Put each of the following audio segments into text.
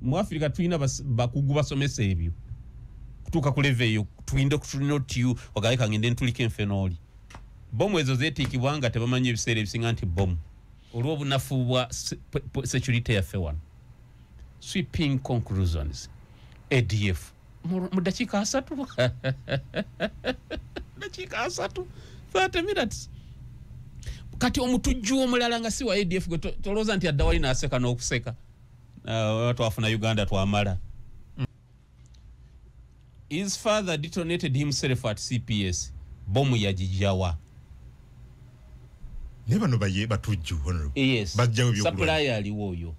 mu Africa tulina bakugu basomesa ebyo kutuuka ku level eyo tuyinde kutunotyu wagayika ngende ntulika enfenoli bomu ezo zeetiikibwa nga tebamanyi ebiseera ebisinga nti bomu olw'obunafu bwa security yaffe wano. Sweeping conclusions. ADF mu dakiika 3 dakiika 3 30 minutes kati omutujju omulala nga si wa ADF gwe tolooza nti adda wali n'aseka n'okuseka twafuna Uganda twamala. His father detonated himself at CPS. Bomu yajijawa. Never know by batujju honorable. Yes. Supplier aliwo oyo.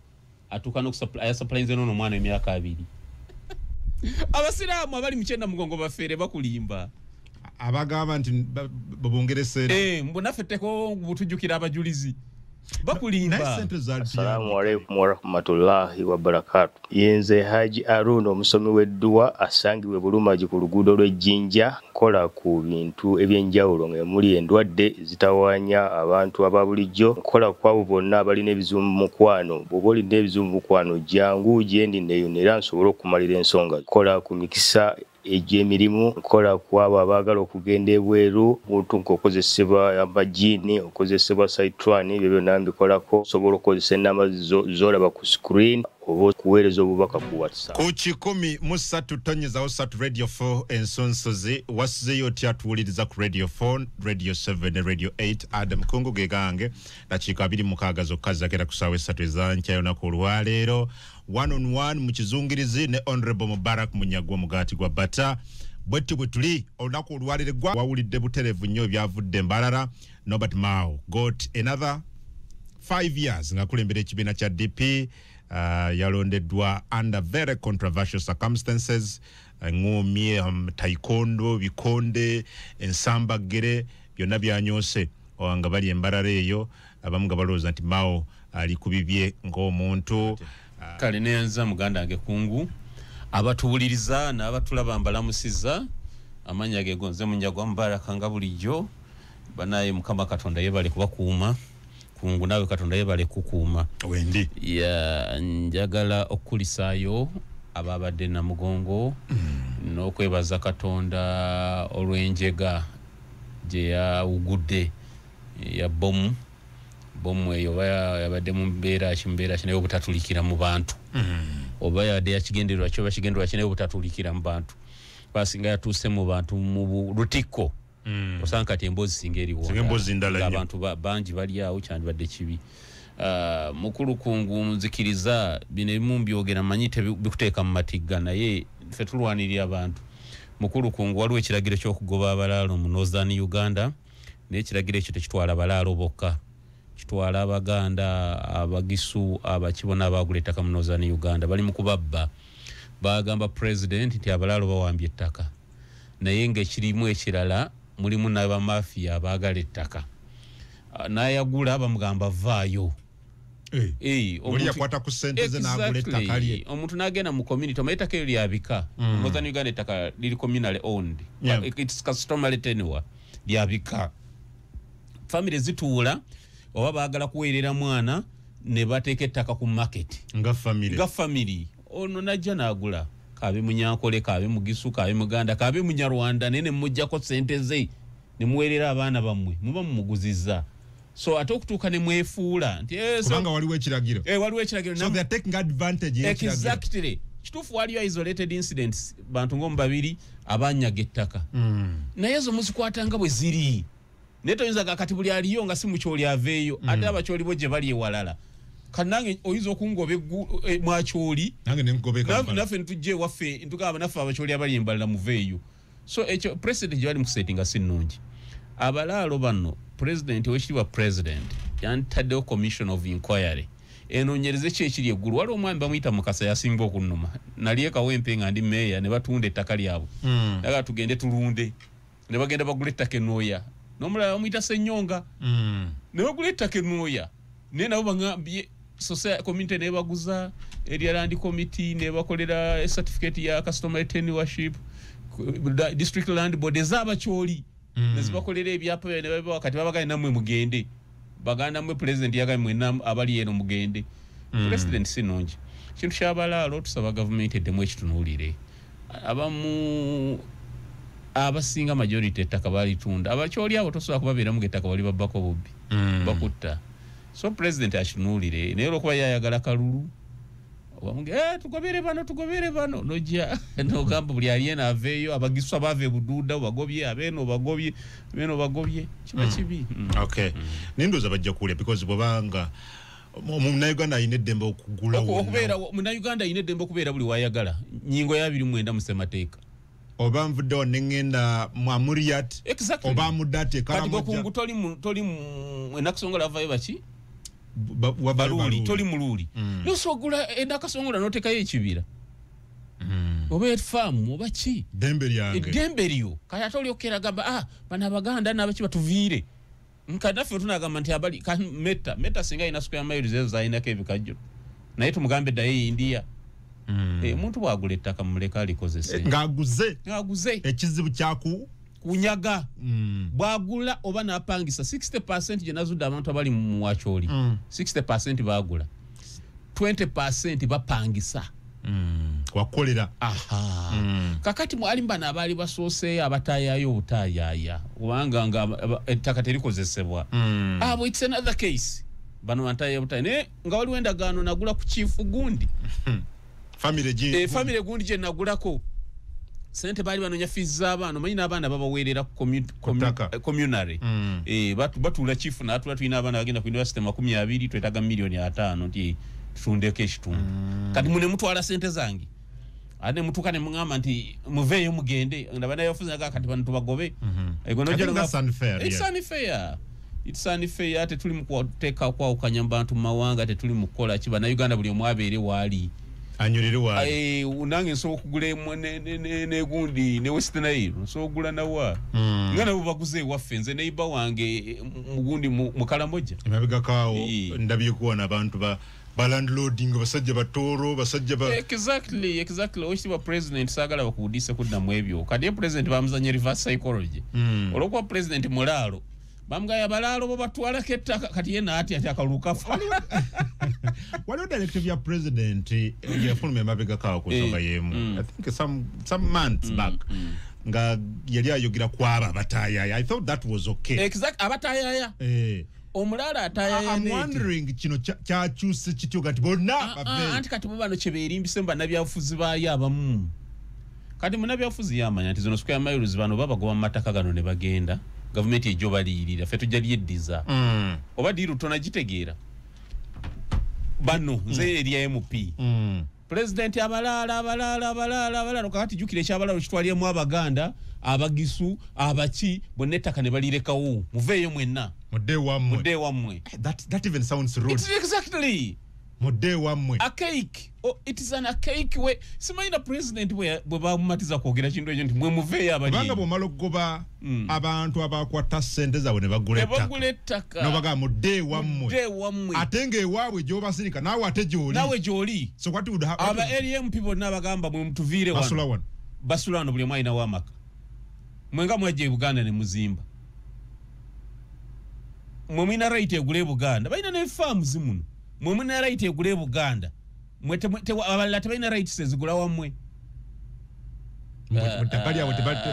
Atukana okusupply supply nze nono mwana emyaka 2. Abasiraamu abali mukyenda mugongo bafere bakulimba. Abagamba nti babongeresera. Mbonaffe teko butujjukira abajulizi. Bakulimba. Assalamu alaikum warahmatullahi wabarakatuh. Yenze Haji Arun omusomi w'edduwa asangibwe Bulumaji ku luguudo lw'Ejjinja kola ku bintu ebyenjawulo ng'emuli endwadde zitawaanya abantu ababulijjo kola kwabo bonna abalina ebizibu mu mukwano bw'oba olina ebizibu mu mukwano jangu gyendi neeyonera nsobole okumalira ensonga kola ku mikisa egy'emirimu kola kwabo abaagala okugenda ebweru buntu nk'okozesebwa amajiini okozesebwa saitwani ebyo byonna mbikolako osobola okukozesa ennamba z'olaba ku screen oba kuweereza obubaka ku WhatsApp. Ku 103.3 Radio 4 ensonsozi wasizeyo otya tuwuliriza ku Radio 4, Radio 7 ne Radio 8 Adam Kungu gegange dakiika 26 zokka zakera ku ssaawa 3 ez'enkya y'olunaku olwaleero 1-on-1 mu kizungirizi ne Honorable Mubarak Munyagwa Mugati gwa Bata bwetu bwe tuli olunaku olwaleero gwa wawulidde buterevu nnyo ebyavudde Mbarara. Norbert Mao got another 5 years ng'akulembera ekibiina kya DP. Yalondeddwa under very controversial circumstances. Ng'omye taekwondo bikonde ensambagere byonna byanyose nga bali Embarara eyo abamu nga balowooza nti Mao ali ku bibye ng'omuntu. Kale neyanza muganda wange Kungu abatuwuliriza n'abatulaba mbalamusiza amanya ge gonze Munyagwa Mubaraka nga bulijjo banaye Mukama Katonda yebale kubakuuma Kungu nawe Katonda yebale kukuuma wendi ya njagala okulisaayo ababadde na mugongo n'okwebaza Katonda olw'enjega gye yawugudde ya bomu eyo yabadde mu mbeera naye obutatulikira mu bantu oba yabadde yakigendererwa kyo bakigendererwa kinaye obutatulikira mu bantu basinga yatuuse mu bantu mu lutikko osanga kati emboozi singa eriwo abantu bangi bali awo kyandibadde kibi. Mukulu Kungu nzikiriza bino ebimu mbyogera manyi tebikuteeka mu matigga naye ffe tulwanirira abantu. Mukulu Kungu waliwo ekiragiro ky'okugoba abalaalo mu Northern Uganda naye ekiragiro ekyo tekitwala abalaalo bokka kitwala Abaganda Abagisu Abakibona abagula ettaka mu Northern Uganda bali mu kubabba bagamba president nti abalaalo bawambye ettaka naye ng'ekirimu ekirala mulimu n'abamafia abaagala ettaka n'ayagula bamugamba vaayo oli yakwata ku ssente ze n'agula ettaka lye omuntu n'agenda mu community omaitaka eyo lyabika Northern Uganda ettaka liri communally owned it's customary tenure lyabika family zituula oba baagala kuweerera mwana ne bateeka ettaka ku market nga family ono najja n'agula kabe Munyankole kabe Mugisu kabe Muganda kabe Munyarwanda nene mujjako ssente ze ne muweerera abaana bammwe muba mumuguzizza so ate okutuuka ne mwefuula nti kubanga waliwo ekiragiro waliwo ekiragiro so they are taking advantage exactly kituufu waliyo isolated incidents bantu ng'omu babiri abanyaga ettaka naye ezo muzikwata nga bwe ziri naye toyinzaga kati buli aliyo nga si mukyoli aveeyo ate abakyoli bo gye bali ewalala kanange oyinza okungoba mwakyoli naffe ntujje waffe ntugamba naffe abakyoli abali embalala muveeyo so ekyo president gye bali mu kusetinga si nnungi. Abalaalo bano president wekiriwa president yantaddewo commission of inquiry enoonyereze ki ekiri eggulu. Waliwo omwami bamuyita Mukasa yasinga okunnuma nali ekawempe nga ndi meeya ne batunda ettaka lyabwe naga tugende tulunde ne bagenda bagula ettaka enooya n'omulala bamuyita Ssenyonga ne bagula ettaka enooya naye nabo bangambye society community ne baguza area land committee ne bakolera certificate ya customary tenureship district land board ez'abakyoli nezibakolera ebyapa ne baba wakati babagane namwe mugende baganda mwe president yagaye mwe abali eno mugende president sinonji kintu kyabalaalo tusaba government eddemu ekitunuulire abamu abasinga majority ettaka balitunda abakyoli abo tosobola kubabeeramu ettaka bali babbako bubbi bakutta so president akinuulire naye olwokuba yayagala kalulu obamuge tugobere bano nojja nogamba buli aliyena aveeyo abagisu abaava ebuduuda bagobye abeeno bagobye kiba kibi okay nindoza bajja kuulya because bwabanga Munauganda ayina eddembe okugula okubeera Munauganda ayina eddembe okubeera buli wayagala nyingo ya 29 musemateeka oba nvuddewo nengenda mwamuriat oba mudate kati gokungu toli enakasongola avayo baki baluli toli mululi nosogula endakasongola notekayo ekibira oba farm oba ki dembe lyo kaya atoli okera gamba bana Abaganda n'abaki batuviire nkadaffe tunagamba nti abali meta singa ina square miles ezo zainako ebikajjo naye tumugambe ddayo India muntu bwagula ettaka muleka alikozese ng'aguze ekizibu kyaku kunyaga bwagula oba n'apangisa 60% gye nazudde abantu abali mu Wacholi 60% bagula 20% bapangisa wakolera kakati mwali mbana abali basoose abatayayo obutayaya kubanga nga ettaka terikozesebwa abo it's another case bano batayayo obutayaya nga wali wendagaano nagula ku chief gundi family gundi gye nagulako sente bali banonya fees z'abaana manyi n'abaana babaweerera communary batula chief n'atula tulina abaana bagenda ku university 20 twetaga million 5 nti tundeko ekitundu kati mune mutwala sente zange ane mutuka ne mungamba nti muveeyo mugende ndabana yofuza kati bantu bagobe it's unfair ate tuli mukuteka kwa ukanyamba bantu mawanga ate tuli mukola kiba na Uganda buli omwabeere wali anyurire wali unange so kugule ne gundi ne West Nile so gula nawa ngana bubaguze wafenze neiba wange mugundi mukalamoja emabega kawo ndabye kuona abantu balandloading basajja batoro basajja exactly oshibwa president sagala bakudise kuddamu ebyo kadi president bamuzanye reverse psychology olokwa president mulalo bamugaya balalo bo batwala kettaka kati yena ati akalukafa wali directive ya president ya fulme mabega kawo kusonga yemu I think some months back nga yali ayogira kwaba bataya I thought that was okay exactly abataya omulala atayaya I'm wondering kino kyachuse kityo kati bonna anti kati bano kyeberimbise mba nabyafuzi bayo abamu kati munabyafuzi yamanya nti zino square miles bano baba goba mataka gano ne bagenda government ejo balirira fe tujali ediza oba diru tonagitegeera bano nze eri MP president abalala kati jukire kyabalalo kitwaliye mu Abaganda abagisu abaki bonnetaka ne balirekawo muveeyo mwenna mudde wamwe that even sounds rude exactly mudde wamwe a cake it is a cake we simaina president bwe bamumatiza kwogera kintu ekyo nti mwe muveeyo abali banga bomalo kugoba abantu abakwata sente zawe ne bagula ettaka no baga mudde wamwe atenge ewaabwe gyobasirika nawe gyoli so what would happen aba LM people nabagamba mwe mtuviire basula wano buli mwaina wamaka mwenga mwaje Buganda ne muzimba mwemina right egule Buganda baina ne farms muno mwemina right egule Buganda mwete aballa tebaina right sezigula wamwe mutabali awotebate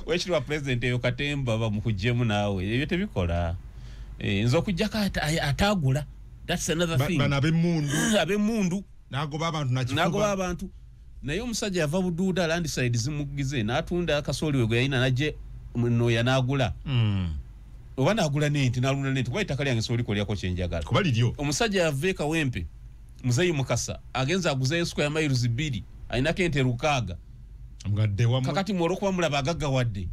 wechirwa president eyo Katemba bamukujjemu nawe ebyo tebikola nzo kujjaka atagula that's another thing bana abemundu nagoba abantu naye omusajja yava buduuda landslide zimugize n'atunda akasooli we yayina naje no yanagula oba nagula nenti nalunda nenti kwa itaka lyange sooli kolyako kyenjagala kuba liryo omusajja yaveeka wempe muzeyi mukasa agenza aguze square miles 2 ainako ente Rukaga mgadde wamwe kakati mworo kuba mulaba agaggawadde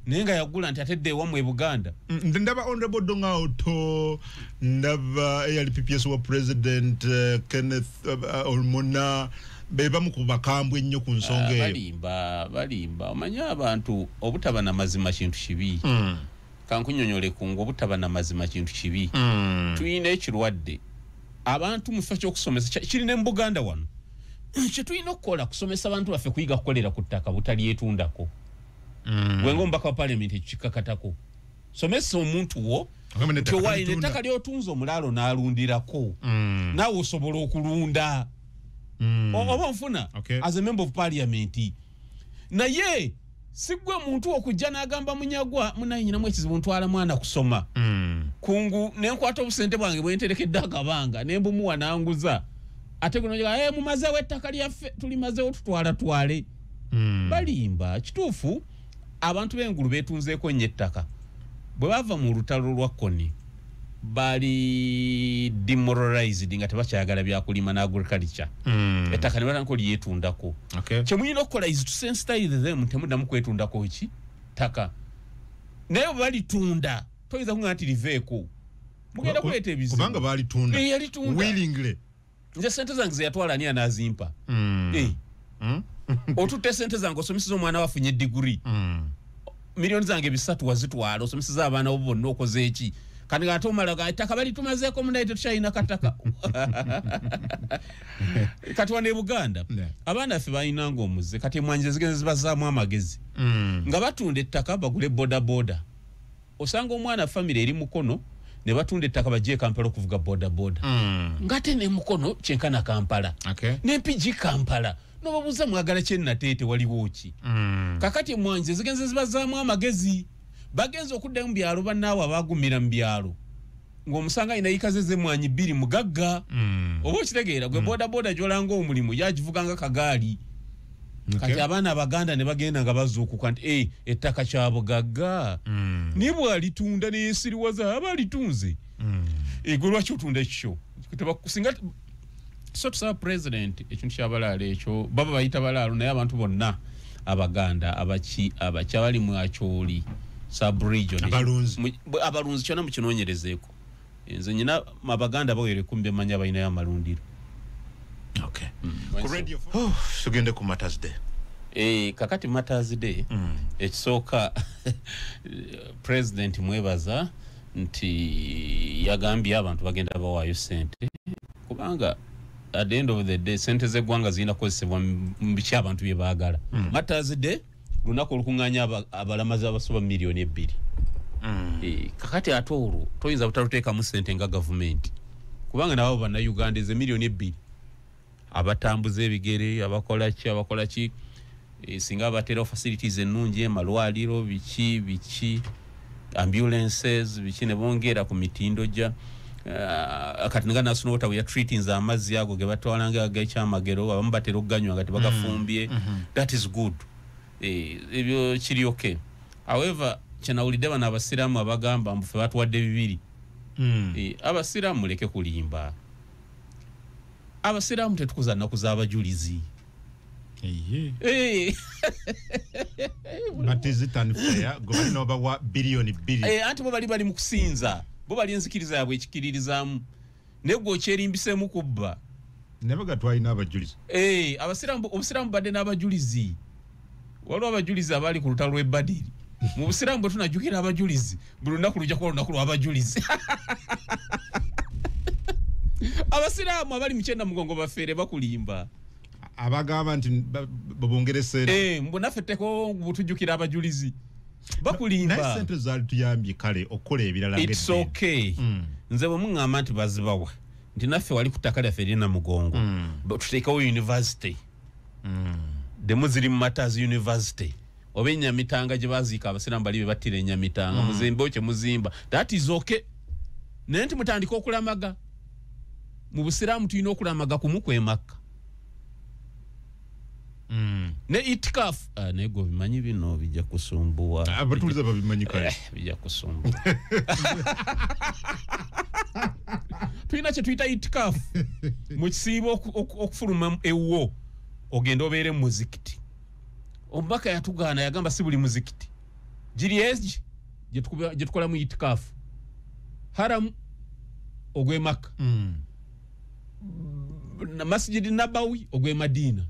naye nga yagula nti atedde wamwe Buganda ndaba honorable Dongauto ndaba ALPPS wa president Kenneth Olmona beba mukubakambwe nnyo ku nsonga eyo balimba omanya abantu obutaba na mazima kintu kibi kankunyonyole kungo obutaba na mazima kintu kibi tuyina ekirwadde abantu mufa ky'okusomesa kirina mu Buganda wano kye tuyina okukola kusomesa abantu baffe kuyiga kukolera ku ttaka butali etundako gwenga omubaka wa parliament ekikakatako somesa omuntu wo tewaine ettaka lyotunza omulaalo n'alundirako naawe osobola okulunda oba nfuna as a member of parliament naye sigwe muntu okujja n'agamba munyagwa munayiniramu ekizibu ntwala mwana kusoma kungu nenkwata obusente bwange bwenterekedde akabanga nembumuwa nanguza ate gunoja mumazeewo ettaka lyaffe tulimazeewo tutwala twale balimba kituufu abantu b'engulu beetunzeeko nnyo ettaka bwe bava mu lutalo lwa koni bali demoralized nga tebakyagala byakulima na agriculture ettaka ne batanko lyetundako kyemuyina okukola is to sensitize them temuddamu kwetundako ki ttaka naye balitunda toyinza kuŋŋa nti liveeko mugenda kuleeta ebizibu kubanga balitunda willingly nze sente zange zeyatwala ani anazimpa otutte sente zange osomeseza omwana wafunye diguri milioni zange 3 wazitwala osomeseza abaana bo bonna okoze eki kandi ngate omalaga ettaka bali tumazeeko munaite tukyalina kataka kati wane Buganda abaana ffe balinanga omuze kati emwanyi zigenze zibazaamu amagezi nga batunda ettaka bagule boda osanga omwana famire eri mukono ne batunda ettaka bajje Kampala okuvuga boda ngate ne mukono kyenkana Kampala n'empigi Kampala nobabuza mwagala kyennateete waliwo ki kakati emwanyi zigenze zibazaamu amagezi bagenza okuddayo mu byalo bannaawe abagumira mu byalo ng'omusanga ayina yikaze z'emwanyi 2 mugagga oba okitegeera gwe boda gyolanga omulimu yagivuganga kagaali kati abaana abaganda ne bagenda nga bazuukuka nti ettaka kya bugagga naye bw'alitunda ne yeesiriwaza aba alitunze gwe lwaki otunda ekikyo singa so tusaba president ekintu ky'abalaalo ekyo baba bayita balaalo naye abantu bonna abaganda abali mu akyoli sub-region abalunzi kyona mukinoonyerezeeko nze nyina abaganda bawere kumbe manya balina y'amalundiro tugende ku Matters Day kakati Matters Day ekisooka president mwebaza nti yagambye abantu bagenda bawaayo sente kubanga at the end of the day sente z'eggwanga zirina kukozesebwa mu biki abantu bye baagala Matters Day lunaku olukuŋŋaanya abalamazi abasoba miliyoni 2 kakati ate olwo toyinza butaluteekamu sente nga gavumenti kubanga nabo bannayuganda ze miliyoni 2 abatambuza ebigere abakola ki singa abatera facilities ennungi amalwaliro biki ambulances biki ne bongera ku mitindo gya kati nga National Water we are treating za amazzi ago ge batwalanga ag'ekyamagero abamu batera okuganywa nga tebagafumbye that is good ebyo kiri okay however kyenawulidde bano abasiraamu abagamba mbufe batuwadde 2 abasiraamu muleke kulimba abasiraamu tetukuza nnaku z'abajulizi but is it unfair government oba billion 2 anti bo bali mu kusinza bo bali enzikiriza yabwe ekikiririzaamu negwe okyerimbisemu kubba nebagatwalina abajulizi obusiraamu badde n'abajulizi waliwo abajulizi abali ku lutalo lw'ebbadiri mu busiraamu bwe tunajjukira abajulizi buli lunaku lujja kuba olunaku lw'abajulizi abasiraamu abali mu kyenda mugongo bafeere bakulimba abagamba nti babongere sente mbonaffe etteko butujjukira abajulizi bakulimba naye sente zaali tuyambye kale okukola ebirala it's okay nze bwe muŋŋamba nti bazibawa nti naffe wali ku ttaka lyaffe erina mugongo tuteekawo university demu ziri mu Matters University oba enyamitanga gye baziika abasiraamu bali be battira enyamitanga muzimbewo kye muzimba that is okay naye nti mutandika okulamaga mu busiraamu tulina okulamaga kumu kw'emakka ne itikafu naye gwe bimanyi bino bijja kusumbuwa abatuliza babimanyi kale bijja kusumbuwa tulina kye tuyita itikafu mu kisiibo okufuluma ewuwo ogenda obeere mu muzikiti omubaka yatugaana yagamba si buli muzikiti giri egi gye tukola mu itikafu haramu ogw'emakka masjidi nabawi ogw'emadiina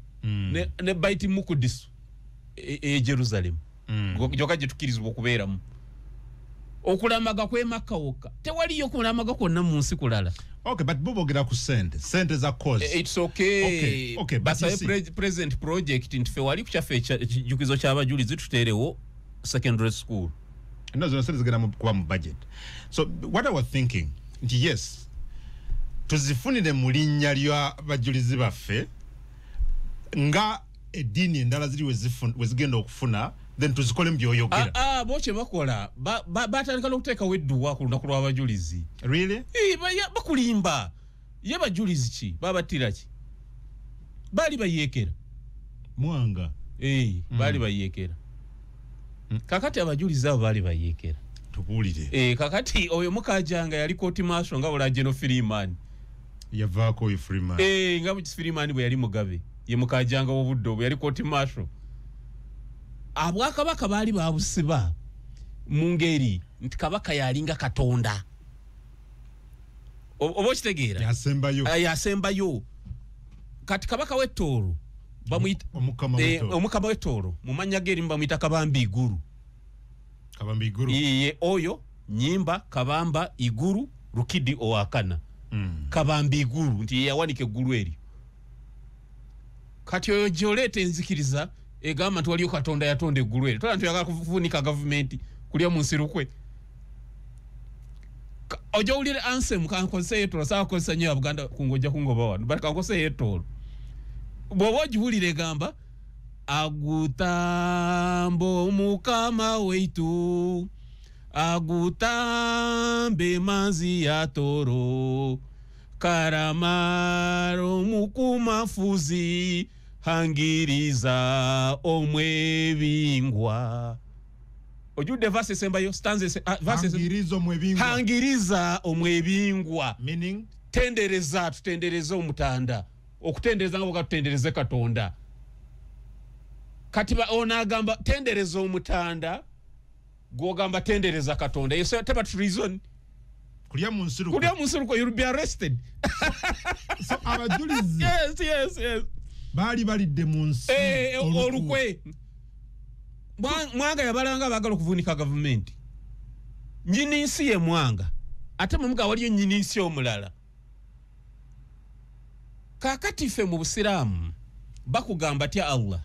ne baiti mukudisu Jerusalem joka gye tukirizibwa okubeeramu okulamaga kw'emakka wokka tewaliyo kulamaga kwonna mu nsi kulala okay but bobogera ku sente za cause it's okay but present project nti fe wali ku kyaffe ekijjukizo ky'abajulizi tuteerewo secondary school nazo zigenda mu budget. So what I was thinking, yes, tuzifunire mu linnya lya bajulizi baffe nga edini endala ziri wezigenda okufuna, then tuzikole mu byoyogera. Boche bakola batandika n'okuteeka wedduwa ku lunaku lw'abajulizi. Really? Bakulimba ye bajulizi ki babatira ki bali bayeekera mwanga bali bayeekera kakati abajulizi abo bali bayeekera tubulire kakati oyo mukajanga yali court marshal nga bula General Freeman yavaako oyo Freeman nga mu Freeman bwe yali mugabe ye mukajanga w'obuddo bwe yali court marshal abwakabaka bali babusiba mu ngeri nti kabaka yalinga Katonda obo kitegeera yasembayo kati kabaka w'Ettoolo bamuyita omukama w'Ettoolo mu mannya ge erimu bamuyita Kabamba Iguru ye oyo Nyimba Kabamba Iguru Rukidi owakana Kabamba Iguru nti yawanika eggulu eryo kati oyo gy'oleeta enzikiriza egamba nti waliyo Katonda yatonda eggulu eryo tola nti oyagala kufunika gavumenti kulya mu nsi lukwe ojo ulire ansem kankozesa Ettoolo saa kozesa nnyo Abuganda kungojja kungoba wano but kankozesa Ettoolo bw'oba ogibulire egamba agutambo mukama weitu agutambe manzi ya toro karamaro mukumafuzi hangiriza omwebingwa ojude verse sembayo stanze hangiriza omwebingwa meaning tutendereza omutanda okutendereza nga tutendereze Katonda kati ona agamba tendereza omutanda gwogamba tendereza Katonda yeso teba reason kulya mu nsi you'll be arrested so abajulizi yes bali balidde mu nsi olukwe mwanga yabalanga bagala okuvunika government nyini nsi ye mwanga ate mu mga waliyo nyini nsi omulala kakati fe mu Busiraamu bakugamba tya Allah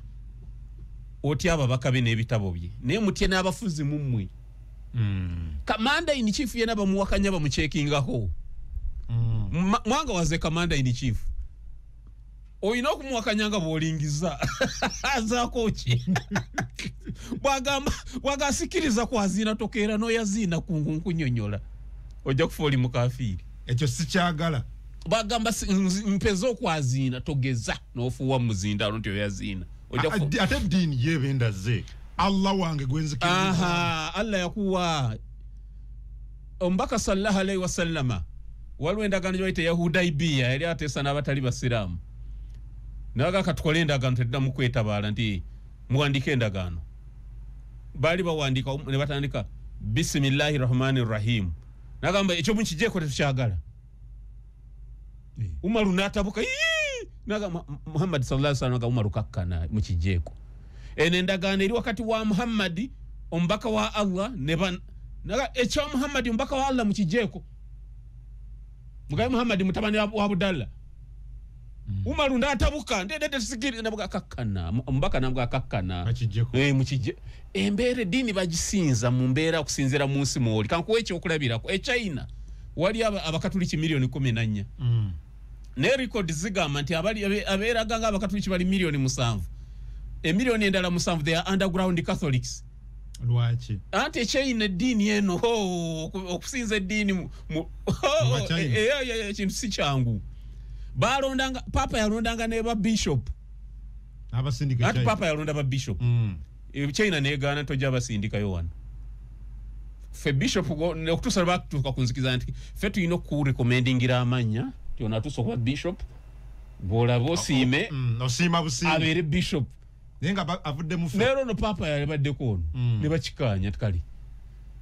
otya ababaka be n'ebitabo bye naye mutye n'abafuzi mu mmwe Commander in Chief yena bamuwakanya bamuchekingaho mwanga waze Commander in Chief oyina okumuwakanyanga bwolingiza azaako ki bwagasikiriza kwazina tokeera n'oyazina kunkunyonyola ojja kufa oli mukafiri ekyo sikyagala bagamba mpeza okwazina togeza n'ofuuwa muzindalo nti oyazina ate dini yebendaze Allah wange gwenzikiriza Allah yakuwa ombaka sallallahu alaihi wasallama waliwo endagaano gyoyita Yahudaibiya yali ateesa n'abatali basiraamu naga katukole endagaano teddamu kwetabaala nti muwandike endagaano baali bawandiika ne batandika bisimillahi rahmani rahim nagamba ekyo mukijeeko tetukyagala Umaru natabuka naga Muhammad sallallahu alaihi wasallam Umaru kakkana mukijeeko endagaano eri wakati wa Muhammad ombaka wa Allah ne naga ekyo Muhammad ombaka wa Allah mukijeeko mugaye Muhammad mutabani wa Abdallah Umaru ndatabuka ndede sikiri nabuka kakkana ombaka nabwa kakkana mukijeeko mukije embere dini bagisinza mu mbeera okusinzira mu nsi mwoli kankuwe ekyo okulabirako China wali abakatuliki milioni 14 ne record zigamba nti abeera ganga abakatuliki bali milioni 7 milioni endala 7 they are underground Catholics lwaki ante China dini eno okusinza dini kintu si kyangu balondanga papa yalondanga ne ba bishop abasindika ati papa yalonda ba bishop China negana toja abasindika yowana fe bishop okutusa bakutuka kunzikiza nti fe tuyina ku recommendingira amanya tiona tusoka bishop bola bosime nosima busime abere bishop nenga avudde mu fe nero no papa yabadde kono ne bakikanya tukali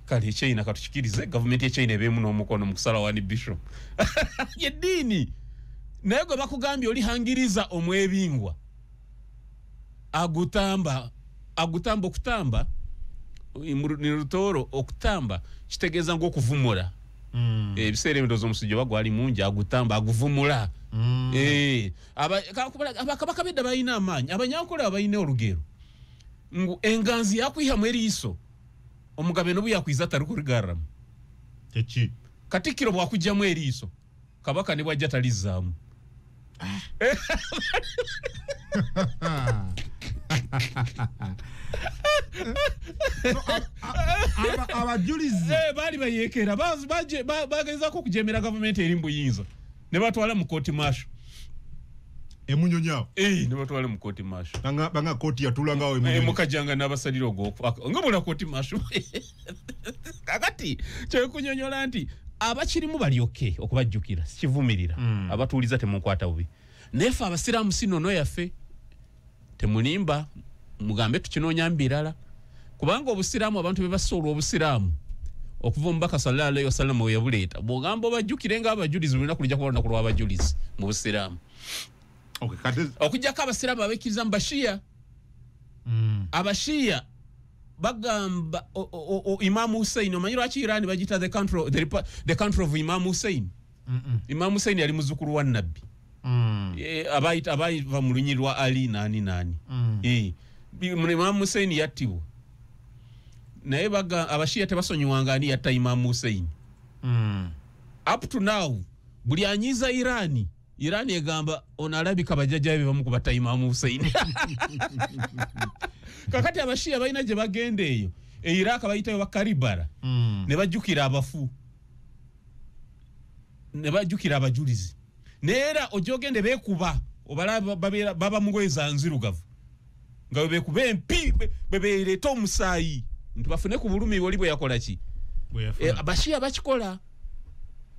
kali China katuchikirize government ya China ebemu n'omukono mu kusala wani bishop ye dini nego bakugambye oli hangiriza omwebingwa agutamba okutamba ni rutoro okutamba kitegeza ngo okuvumula ebiseera ebidozo omusujja bagwali mungi agutamba aguvumula abakabaka bedda balina amaanyi abanyankole abalina olugero ngu enganzi yakwihamu eriiso omugabe no buyakwiza tarukurigaramu Techi. Katikiro bwakujjamu eriiso kabaka ne bwajja talizaamu abajulizi bali bayekera bagezako okujemera gavumenti eri mbuyinza ne batwala mu kooti masho emunyonyawo ne batwala mu kooti masho banga kooti yatula ngawo emunyonyawo mukajanga n'abasalira ngabula kooti masho kakati kyekunyonyola nti abakirimu balyoke okubajjukira sikivumirira abatuuliza temukwata bubi nefe abasiraamu sinono yaffe temulimba mugambe tukinoonya mbirala kubanga obusiraamu abantu bebasoolwa obusiraamu okuva omubaka sallallahu alayhi wasallam we yabuleeta bwogamba obajjukire nga abajulizi bulina kulijja kuba olunaku lw'abajulizi mu busiraamu okujjako abasiraamu abekkiriza mu bashiya abashiya bagamba Imam Hussein omanyi lwaki Iran bagita the country of Imam Hussein Imam Hussein yali muzukulu wa nabbi abayiva mu lunyi lwa Ali nani Imam Hussein yattibwa naye abashiya tebasonyiwanga ani yatta Imam Hussein up to now buli anyiza Iran egamba onalabika bajjajja bebamu kubatta Imam Hussein kakati abashiya balina gye bagenda eyo Iraq bayitayo bakaribara ne bajjukira abafu ne bajjukira abajulizi neera ojogende beekuba obalaba baba mugweza nzirugavu nga bekuba empi bebeereta omusaayi nti bafune ku bulumi oli bwe yakola ki abashiya bakikola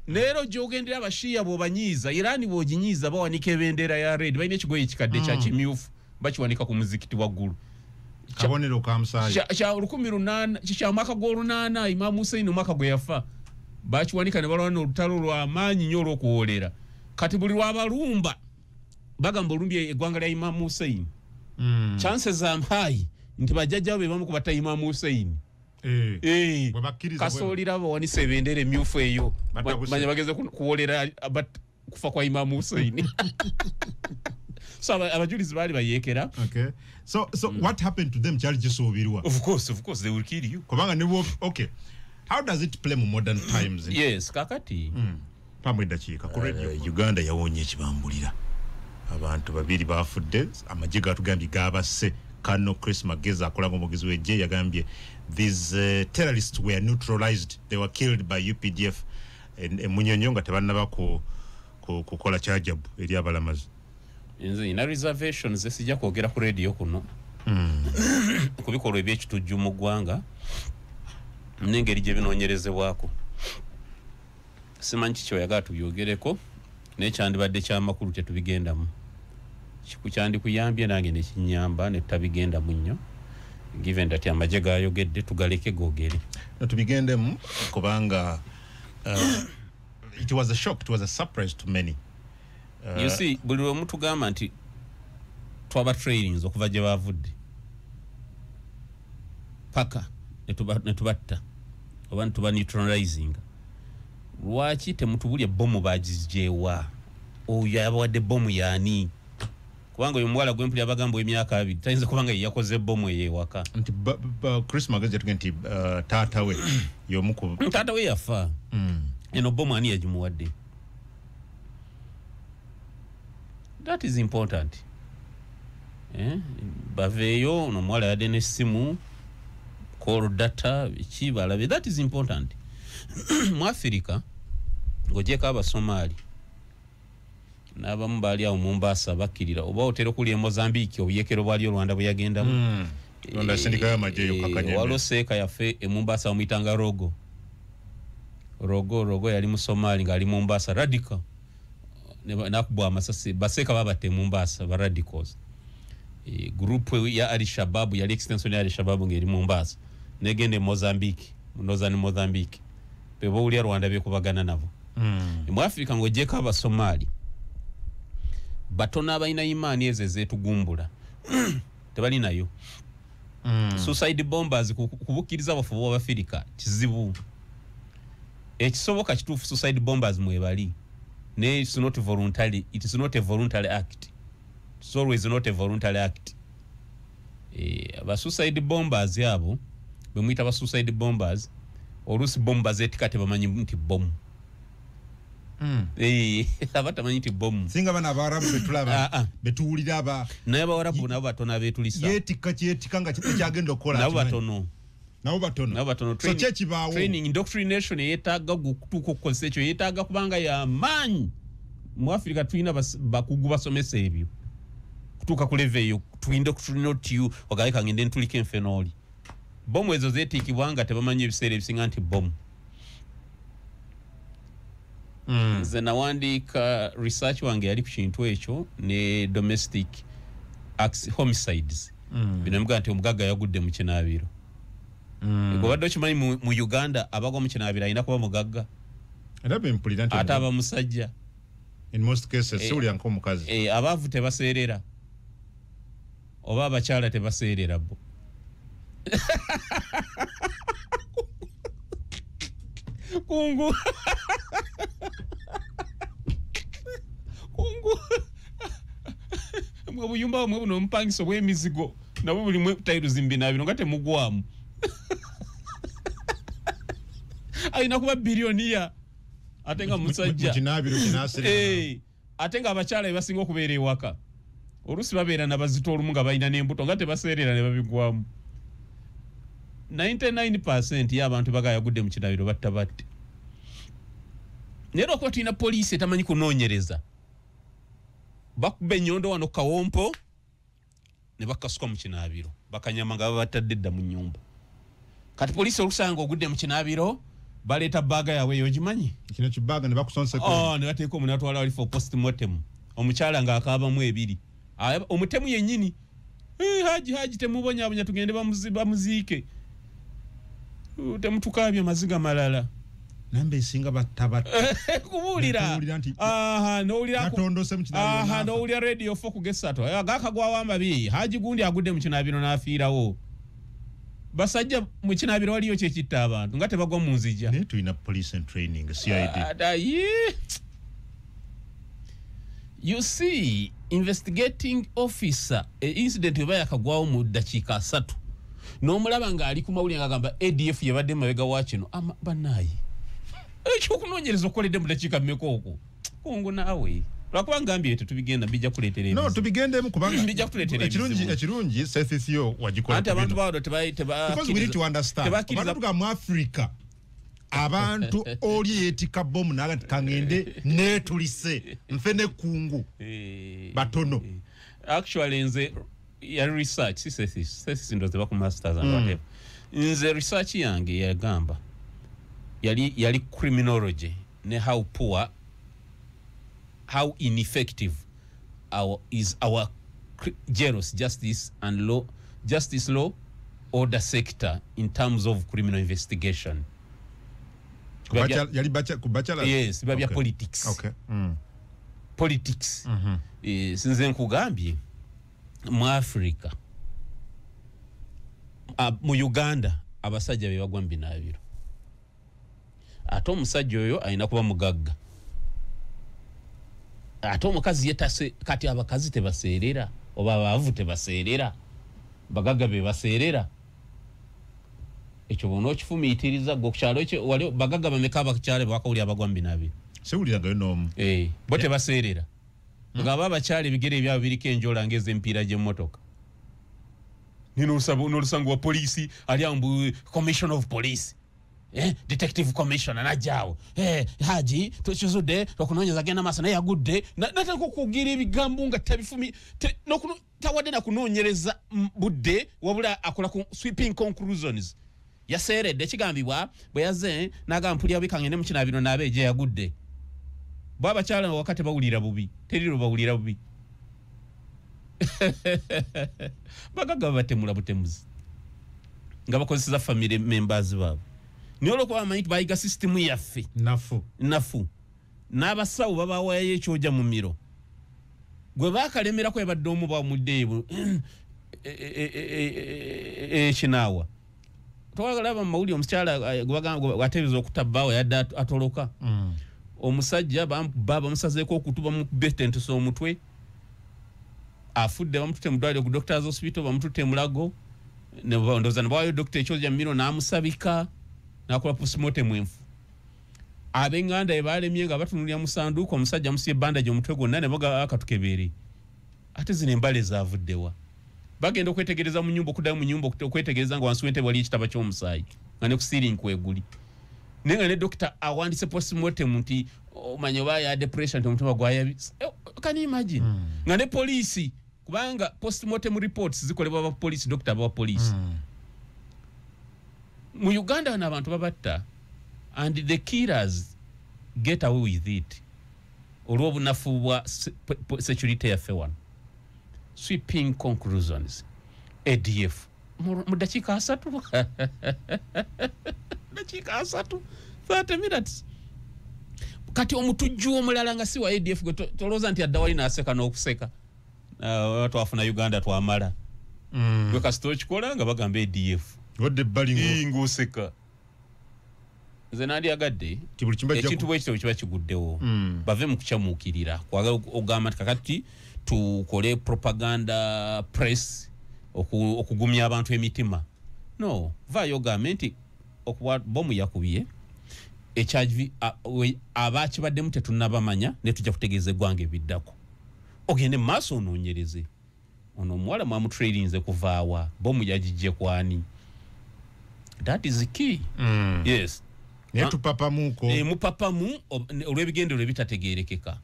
neero gyogendera abashiya bw'obanyiiza Irani bw'oginyiiza bawanika ebendera ya red balina ekigoye ekikadde kya kimyufu bakiwanika ku muzikiti waggulu kabonero ka musaayi kya 18 kya mwaka gw'olunaana Imam Hussein omwaka gwe yafa bakiwanika ne balwana olutalo lw'amaanyi nnyo olw'okuwoolera kati buli lw'abalumba bagamba olumbye eggwanga lya Imam Hussein chances are high nti bajjajjawo be bamu kubatta Imam Hussein kasoolira bawanisa ebendera emyufu eyo manya bageze kuwolera kufa kwa Imam Hussein so abajulizi bali bayekera so what happened to them kyali kisuubirwa of course they will kill you kubanga ne okay how does it play mu modern times yes kakati pamwe dakiika ku radio Uganda yawonye ekibambulira abantu babiri bafudde amagye gatugambye gabasse Kano Chris Mageza akolanga omugezi w'eggye yagambye these terrorists were neutralized they were killed by UPDF emunyonyo nga tebannaba kukola kyajabu eri abalamazi nze ina reservations esijja kwogera ku radio kuno ku bikolwa eby'ekitujju mu ggwanga n'engeri gye binoonyerezebwako simanyi kiki oyagala tubyogereko n'ekyandibadde ky'amakulu tetubigendamu kyandikuyambye nange nekinyamba ne tutabigendamu nnyo given that amagye gayogedde tugaleke googere tubigendemu kubanga it was a shock, it was a surprise to many. You see, buli lwe mutugamba nti twaba trainings okuva gye bavudde paka netubatta oba netuba neutralizing lwaki temutubulya bomu bagizjewa oyo yabawadde bomu yaani kubanga oyo muwala gwempulya bagamba emyaka 2 tayinza kubanga yakoze bomu eyewaka nti Chris Magezi yatuge nti taata we y'omu taata we yafa eno bomu ani yagimuwadde. That is important. Baveyo no mwala yadde n'essimu call data kibalabe, that is important. Mu Africa ngojeka abasomali n'abamu bali awo Mombasa bakkirira oba otera kuli Mozambique obuyekero bwali Rwanda bwe yagendamu Rwanda sindika ya majeyo kakanyembe waloseka yafe Mombasa omuyitanga rogo yali mu Somali ngali Mombasa radical nakubwa amasasi baseka babatte Mombasa ba radicals group ya Al-Shabaab yali extension ya Al-Shabaab ngeri Mombasa negende Mozambique northern Mozambique bebo uli Rwanda bekubagana nabo mu Africa ngojeka abasomali batona abayina imani ezezetugumbula tebali nayo suicide bombers kubukiriza abafu b'Africa kizibu ekisoboka kituufu suicide bombers mwebali ne it's not voluntary, it is not a voluntary act, it's always not a voluntary act. Aba suicide bombers yabo bemuyita ba suicide bombers olusi bombers etikate bamanyi nti bomb abatamanyi nti bomb singa bana abarabu betulaba betuwulira aba naye abawarabu nabo batono abetulisa yetika nga kyagenda okukola nabo batono so kyekibaawo training indoctrination yeetaaga gukutuuka okukozesa ekyo yeetaaga kubanga y'amaanyi mu Africa tulina bakugu basomesa ebyo kutuuka ku level eyo to indoctrinate you ogaleka ngende ntulika enfenoli bomu ezo zeetiikibwa nga tebamanyi ebiseera ebisinga nti bomu nze nawandiika research wange yali ku kintu ekyo ne domestic homicides bino emuga nti omugagga yagudde mu kinaabiro gobadde okimanyi mu Uganda abagwa mu kinaabiro alina kuba mugagga ate aba musajja in most cases sewulira nk'omukazi abaavu tebaseerera oba abakyala tebaseerera bo kungu mwe buyumba mwe buno mpangiso bw'emizigo nabo buli mwe tayiruzi mbinaabiro nga temugwamu alina kuba biliyoniya ate nga musajja ate nga abakyala bebasinga okubeera ewaka olusi babeera nabazito olumu nga balina n'embuto nga tebaseerera ne babigwamu 99% y'abantu bagayagudde mu kinaabiro batte naye lwakuba tulina poliisi etamanyi kunoonyereza bakuba ennyondo wano kawompo ne bakasuka mu kinaabiro bakanyama nga babatadde edda mu nnyumba kati poliisi olusanga ogudde mu kinaabiro baleeta baaga yawe yogimanyi kino kibaaga ne bakusonseka ne bateeka omuntu atwala wali for postmortem omukyala ng'akaabamu ebiri omutemu yennyini haji temubonyabonya tugende bamuziike temutukaabye maziga malala nambe esinga kubuulira n'owulira radio 4 ku Gesato agakagwawo amabi haji gundi agudde mu kinaabiro n'afiirawo basajja mu kinaabiro waliyo kyekitta abantu nga tebagwa mu nzija naye tulina police and training CID you see investigating officer incident eba yakagwawo mu dakiika 3 n'omulaba ng'ali ku mawulire ng'agamba ADF yabadde mabega wa kino banayi ekyokunoonyereza okoledde mu dakiika mmeka okwo kungu naawe lwakuba ngambye tetubigenda bijja kuleetera tubigendemu kubanga bijja kutuleetera ekirungi sethithio wagikola ante abantu bawo because we need to understand abantu mu Africa abantu oli yeetika bomu naga kangende netulise mfene kungu batono actually nze ya research sisi ndo zeba ku masters and whatever nze research yange yagamba yali criminology ne how poor how ineffective is our jails justice law order sector in terms of criminal investigation. Yes, babya politics. Okay. Politics. Sinze nkugambye mu Africa mu Uganda abasajja be bagwa mbinaabiro. Ate omusajja oyo alina kuba mugagga. Ate omukazi yetase kati abakazi tebaseerera oba abaavu tebaseerera bagagga be baseerera ekyo bono okifumiitiriza gwe kukyalo ekyo wali bagagga bameka abakyale bakawulira abagwa mbinaabiro sewuliraga n'omu bo tebaseerera ngaba abakyale ebigere ebyabo biriko enjola ng'ez'empiira gy'emmotoka n'olusango wa poliisi ali ambu commission of police detective commissioner najjawo haji tukizudde okunoonyeza genda maaso naye yagudde nataka okugira ebigambo nga tabifumi tawadde nakunoonyereza budde wabula akola ku sweeping conclusions yaseeredde ekigambibwa bwe yaze n'agamba mpulira bikangende mu kinaabiro n'abe gye yagudde bo abakyala wakati bawulira bubi teriro bawulira bubi bagagga batemula butemuzi nga bakozeseza family members baabo niolo kwa bamanyi bayiga system yaffe nafu n'abasawo babawayo ekyoja mu miro gwe bakalemera kwe badde omu bamuddeebu ekinaawa twagalaba mu mawulire omukyala gwateebereza okutabbawo yadde atoloka omusajja baba musazeeko okutuba mu betentusa omutwe afudde bamutute mu ddwaliro ku Doctors Hospital bamutute mulago ndoza nbayo Dr. Choja Mino namusabika nakola postmortem enfu abenganda ebalemye nga batunulya musanduko omusajja musiye bandage omutwe gonna ne baga akatukebere ate zine mbale zavuddewa bagenda okwetegereza mu nyumba okudayo mu nyumba okwetegereza nga wansi w'entebe wali ekitaba ky'omusaayi nga ne ku ceiling kweguli nenga ne doctor awandise postmortem nti omanyo baya depression omutima gwaya can you imagine nga ne police kubanga postmortem reports zikolebwa ba police doctor ba police mu Uganda na abantu babatta and the killers get away with it olwo bunafu bwa security affair sweeping conclusions ADF mu dakika 3 dakika 3 30 minutes kati omutujju omulala nga si wa ADF go toloza nti adawali na aseka n'okuseka watu afuna Uganda twamala gwe kasito kikola nga bagamba ADF wadde balingo nguseka zenadi agadde ekintu bwekito kiba kiguddewo bave mu kukyamukirira kwagala ogamba kakati tukole propaganda press okugumya abantu emitima no vayo gamenti okuwa bomu yakubiye echaji abachi badde mute tunabamanya ne tujja kutegeeze gwange biddako ogende maso ononyereze ono mwala mwamu tradinze kuvaawa bomu yajije kwani that is the key yes netu papamuko mupapamu olwebigendero bitategerekeka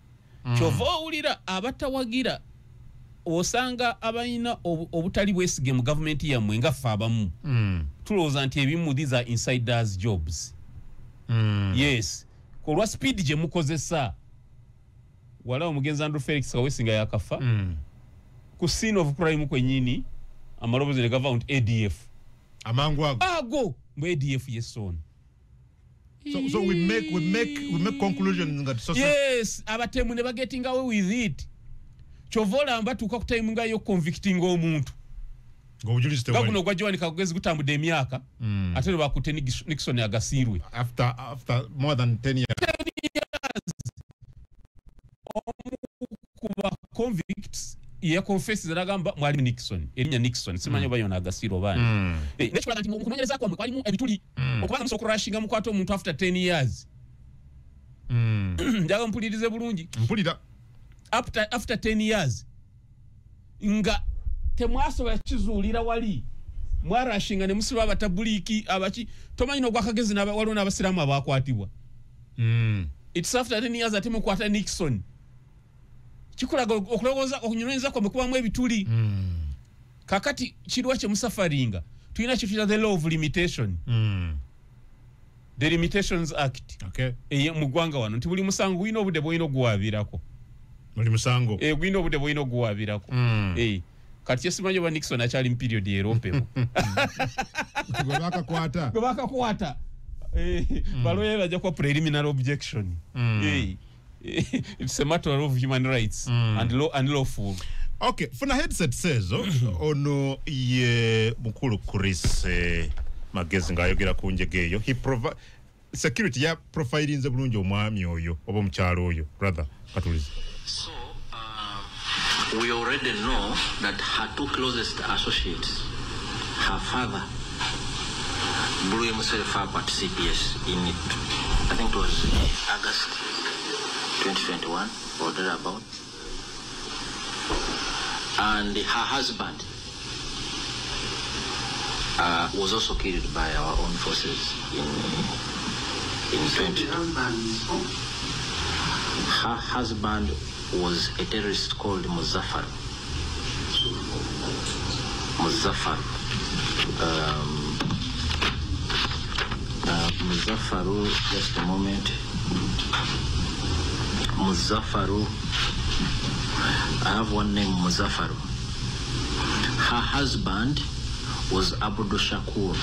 kyova ulira abatawagira osanga abayina obutali bwesige mu government yamwe nga fabamu tuloza nti ebimu these are insiders jobs yes kolwa speed je mukozesa wala omugenza Andrew Felix Kawesinga yakafa ku scene of crime kwenyini amarobozi ne government ADF amangu ago mbe ADF yeson so we make conclusions that so yes abatemu ne bagetting away with it chovola ambatuka ku time nga yo convicting omuntu ngobujuliste wali gakuno gwajwani kagezi kutambude emyaka atero bakute Nixon agasirwe after more than 10 years kuba convicts ya confess zaragamba mwali Nixon erinya Nixon simanyo bayona agasiro bani nechola kanti mukumenyereza kwa mwali mu ebituli okubanga musoko crashinga mukwato omuntu after 10 years njaga mpulirize bulungi mpulira after 10 years nga temwasobola kizuulira wali mwarashinga ne musiba abatabuliki abaki tomanyino gwakagezi waliwo n'abasiramu abakwatibwa it's after 10 years ate mukwata Nixon kikulaga okulogoza okunyoneza kwa mekubamu ebituli kakati kirwa kye musafaringa tulina kituyita the law of limitation the Limitations Act okay mu ggwanga wano nti buli musango gwina obudde bw'olina okuwabirako buli musango gwina obudde bw'olina okuwabirako kati yesimanyo ba Nixon akyali mu period Europe gwebakakwata baloya bajja kwa preliminary objection it's a matter of human rights and lawful. Okay, funa headset says ono ye mukulu Chris Magezi ngayogera kunjegeyo he provide security ya profiling ze bulungi omwami oyo obo mukyalo oyo brother katulize. So we already know that her two closest associates, her father blew himself up at CPS in I think it was August 2021 or thereabout, and her husband was also killed by our own forces in 20. Her husband was a terrorist called Muzaffar. Muzaffaru, just a moment. Muzaffaru, I have one name, Muzaffaru. Her husband was Abdul Shakur,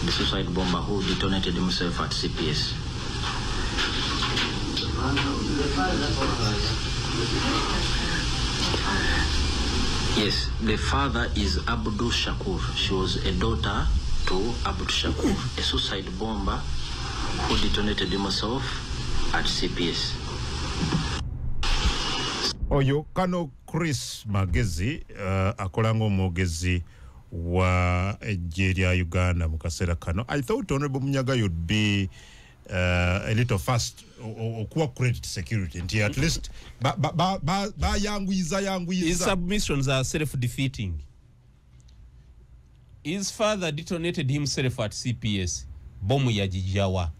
the suicide bomber who detonated himself at CPS. Yes, the father is Abdul Shakur. She was a daughter to Abdul Shakur, a suicide bomber who detonated himself at CPS. Oyo kano Chris Magezi akolango omwogezi wa Nigeria Uganda mukasera kano. I thought Honorable Munyaga would be a little fast or cooperate security until at least ba yanguiza. His submissions are self-defeating. His father detonated himself at CPS. Bomu ya jijawa.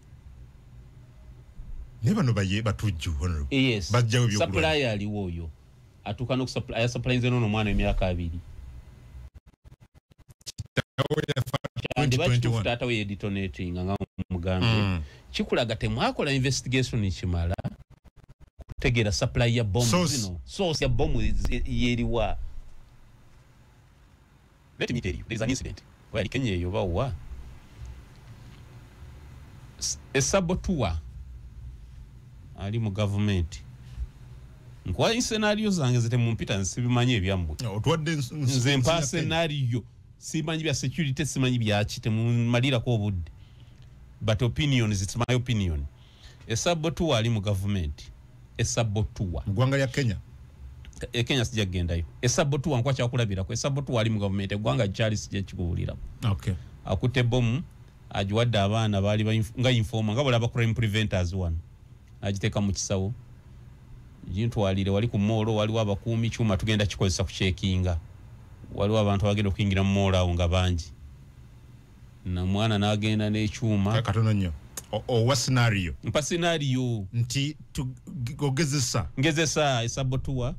Never know by batuju Honorable. Yes. Supplier aliwoyo. Atukana kusupply supply nze nono mwana emyaka 2. Andi bachifuta ata we detonating nga mugambe. Chikulaga temwakola investigation chimala kutegera supply ya bomb zino. Source ya bomb yeriwa. Let me tell you, there is an incident where Kenya yobawa a sabotua ali mu government. Nkwa scenario zange zite mumpita nsibimanye ebyambu. Otwadde nze mpa scenario simanyi bya security simanyi bya chite mu malira ko budde. But opinions, it's my opinion. A sabotua ali mu government. A sabotua. Gwanga ya Kenya. Kenya sijagendayo. A sabotua nkwa kyakulabira ko. A sabotua ali mu government. Gwanga Charles sije kikubulira. Okay. Akute bomu ajuwadde abaana bali nga informa nga bolaba crime preventers one. Ajiteka mu kisawo. Jintwalire wali ku molo wali abakuumi chuma tugenda kikozesa ku checkinga. Wali abantu bagenda okuyingira mu molo awo nga bangi. Na mwana nagenda n'ekyuma katono nnyo wa scenario mpa scenario nti ngezesa esabotua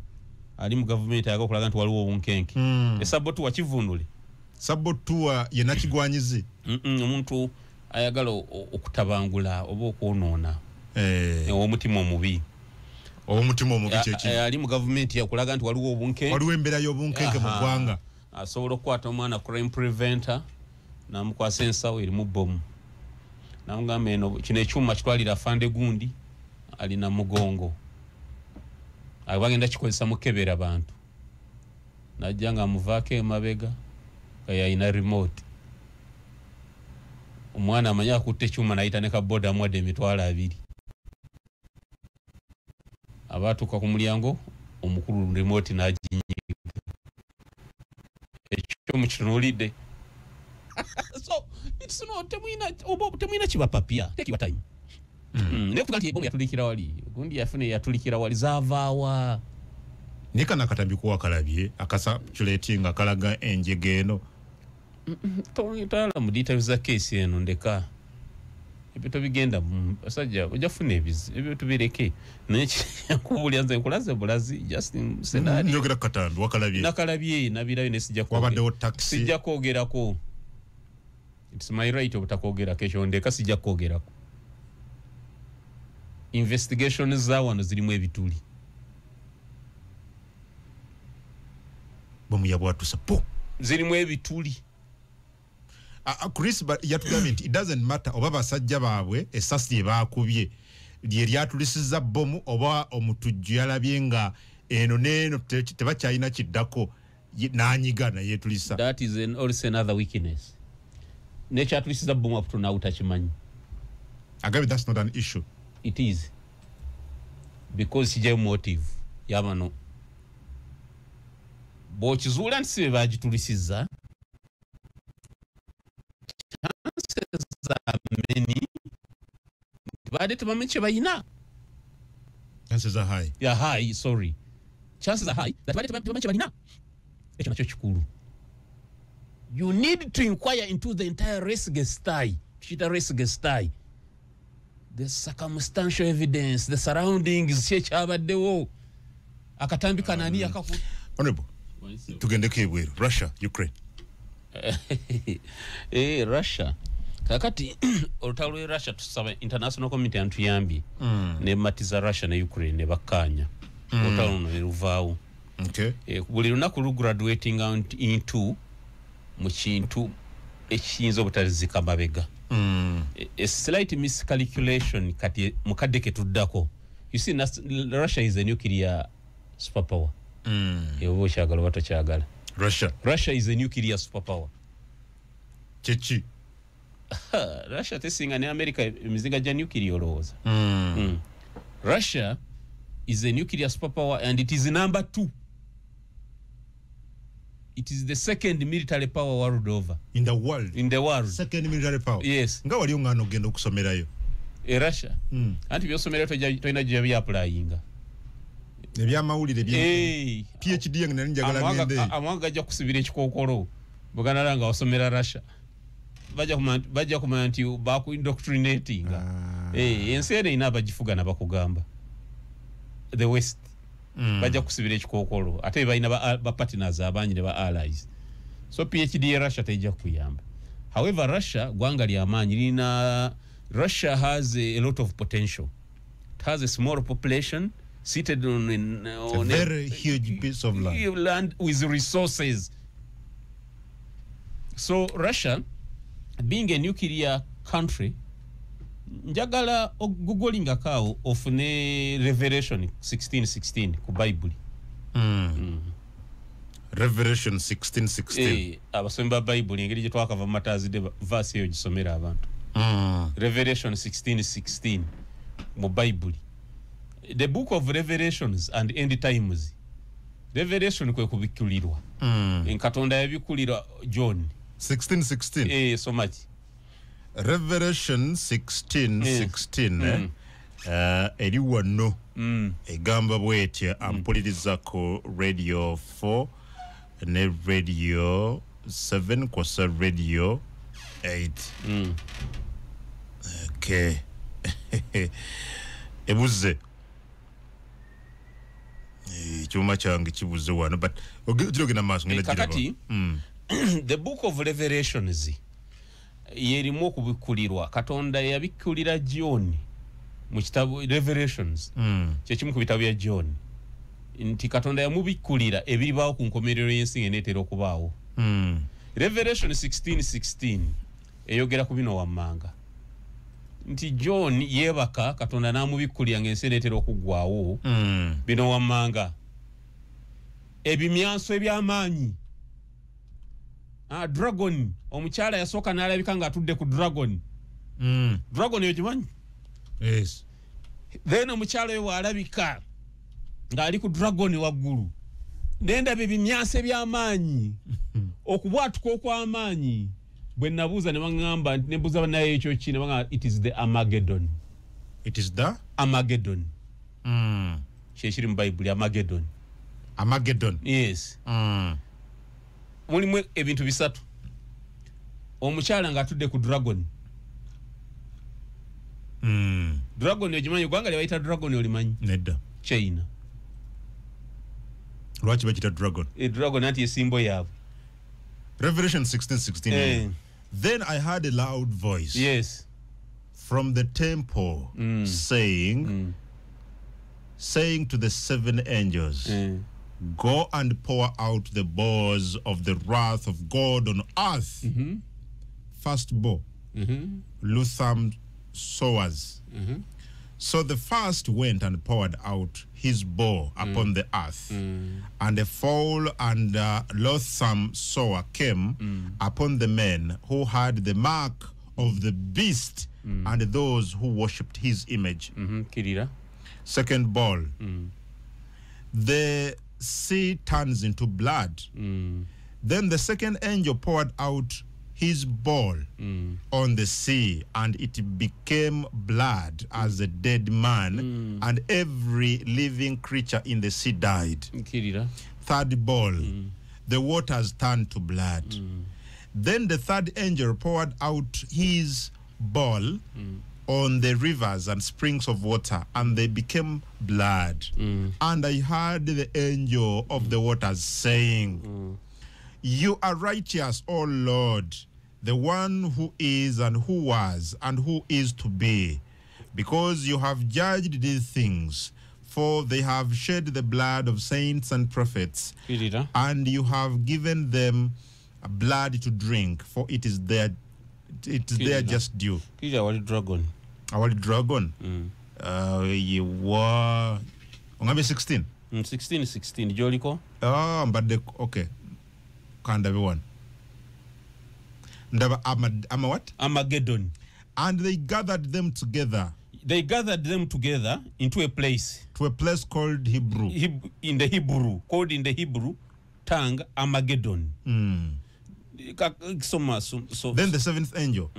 ali mu government ayaga okulaga nti waliwo obunkenke esabotua kivunule sabotua yena kigwanyizi omuntu ayagala okutabangula oba okwonoona omutima omubi kyeki ali mu government yakulaga nti waliwo obunkenke waliwo embeera y'obunkenke mu ggwanga asobola okukwata omwana crime preventer namukwasa ensawo eri mu bomu namugamba eno kino ekyuma kitwalira afande gundi alina mugongo abagenda kikozesa mukebera abantu najja nga amuvaako emabega kayayina remote omwana amanya akutte ekyuma nayita ne kaboda amuwadde emitwalo 2 abatuuka ku mulyango omukulu remote naginyiga ekyo mukitunulidde. So it's not temuina chiba papia take your time nekugati bombe yatulikira wali gundi yafune yatulikira wali zavaawa nika nakatambi kuwa kalabye akasa chulatinga kalaga enjegeno tala mu details za case eno ndeka ebito bigenda basajja ojafune ebyo tubireke neki yakubuli anze nkulaze bulazi just scenario njogera katambi wakalabye nakalabye nabirayo nesijja ko wabadde taxi sijja kogerako. It's my right obutakogera kesho ndeka sijja kogerako. Investigation za wano zilimu ebituli. Bomu yabwatu sapo zilimu ebituli. Chris yatugambye nti it doesn't matter oba basajja baabwe esasi bakubye lyatulisiza bomu oba omutujju yalabye nga eno neno tebakyalina kiddako nanyigana yetulisa. That is also another weakness. Nature tulisiza bomu up to now utachimanyi. Agabe that's not an issue. It is because sije motive yabano bochizula nsibe bagitulisiza chances are many bade tubamenche bayina. Chances are high. Yeah, high, sorry. Chances are high that bade tubamenche bayina. Echo nacho chikuru. You need to inquire into the entire race gestai. Chita race gestai. The circumstantial evidence, the surroundings, chechabaddewo. Akatambika nani akaku. Honorable. Tugendeke ebweru. Russia, Ukraine. Russia. Kakati olutalo Russia tusaba international community antuyambi. Ne matiza Russia na Ukraine ne bakanya. Olutalo no eruvaawo. Okay. Buli lunaku graduating out into mu kintu ekiyinza obutalizika mabega. A slight miscalculation kati mukadde ketuddako. You see, Russia is a nuclear superpower. Ewo kyagala bato kyagala. Russia is a nuclear superpower. Chechi. Russia tesinga ne America emizinga ja nuclear olowooza. Russia is a nuclear superpower and it is number 2. it is the second military power world over. In the world. Second military power. Yes. Nga wali ngano genda okusomerayo. Russia. Anti byosomerayo toina bya applyinga. Ebya mawulire bye. PhD yange njagala ngende. Amwanga ajja kusibira ekikokolo. Bugana langa wasomera Russia. Bajja kumanya nti baku indoctrinating. Ensere ina abagifuga nabakugamba. The West. Bajja kusibira ekikokolo. Ate balina ba partners abanyi ne ba allies. So PhD ya Russia tejja kuyamba. However, Russia gwanga lya amanyi lina Russia has a lot of potential. It has a small population seated on a very huge piece of land with resources. So Russia, being a nuclear country, njagala googling akawo of ne Revelation 16:16 ku Bible. Revelation 16:16. Abasomyi ba Bible engeri gye twakava matazi de verse eyo gisomera abantu. Revelation 16:16 mu Bible. The book of Revelations and End Times. Revelation kwe kubikulirwa. Katonda yabikulira John 16:16. So much. Revelation 16:16 eri wano egamba bwetya ampulirizaako radio 4 ne radio 7 kwasa radio 8. Okay. Ebuze chuma change kibuze wano but ogirogena maso ngena kakati the book of Revelations yerimo kubikulirwa Katonda yabikulira John mu kitabu Revelations kyekimu ku bitabu bya John nti Katonda yamubikulira ebiribawo ku nkomerero y'ensi enetera okubaawo. Revelation 16:16 eyogera ku bino wammanga nti John yebaka Katonda namubikulira ng'ensi enetera okugwawo bino wammanga ebimyanso eby'amaanyi. Dragon omukyala yasooka n'alabika nga atudde ku dragon. Dragon eyo gimanyi? Yes. Then omukyala oyo alabika ng'ali ku dragon waggulu. Nendaba ebimyanso eby'amaanyi okubwatuka okw'amaanyi. Bwe nabuuza ne baŋŋamba ne mbuuza bannaye ekyo ki ne baŋŋamba it is the Armageddon. It is the Armageddon. Kyekiri mu Bible Armageddon. Armageddon. Yes. Mulimu ebintu bisatu. Omukyala ng'atudde ku dragon. Dragon ogimanyi gwanga lye bayita dragon olimanyi? Nedda. China. Lwaki bakita dragon? Dragon anti esimbo yaabwe. Revelation 16:16. Then I heard a loud voice. Yes. From the temple saying to the 7 angels, go and pour out the bowls of the wrath of God on earth. First bowl, Lutham sowers. So the first went and poured out his bowl upon the earth, and a fowl and loathsome sower came upon the men who had the mark of the beast and those who worshipped his image. Kirira. Second bowl, the sea turns into blood. Then the second angel poured out his bowl on the sea, and it became blood as a dead man, and every living creature in the sea died. Kirira. Third bowl, the waters turned to blood. Then the third angel poured out his bowl on the rivers and springs of water, and they became blood. And I heard the angel of the waters saying, you are righteous, O Lord, the one who is and who was and who is to be, because you have judged these things, for they have shed the blood of saints and prophets, and you have given them blood to drink, for it is their just due. Our dragon. Our dragon. You were 16. 16 Joliko. But the okay. Can't have one. What? Armageddon. And they gathered them together. They gathered them together into a place. To a place called Hebrew. In the Hebrew. Called in the Hebrew tongue Armageddon. So then the seventh angel.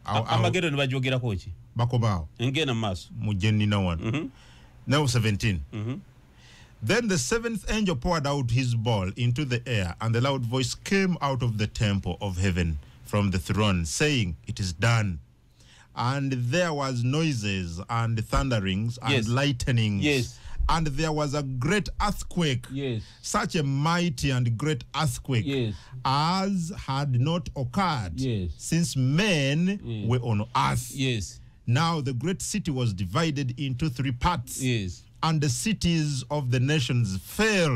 Armageddon bajogera kochi. Bakobao. Ngena maso. Mujenina one. Now 17. Then the seventh angel poured out his bowl into the air, and the loud voice came out of the temple of heaven from the throne, saying, "It is done." And there was noises and thunderings and lightnings. Yes. And there was a great earthquake. Yes. Such a mighty and great earthquake. Yes. As had not occurred. Yes. Since men were on earth. Yes. Now the great city was divided into 3 parts. Yes. And the cities of the nations fell.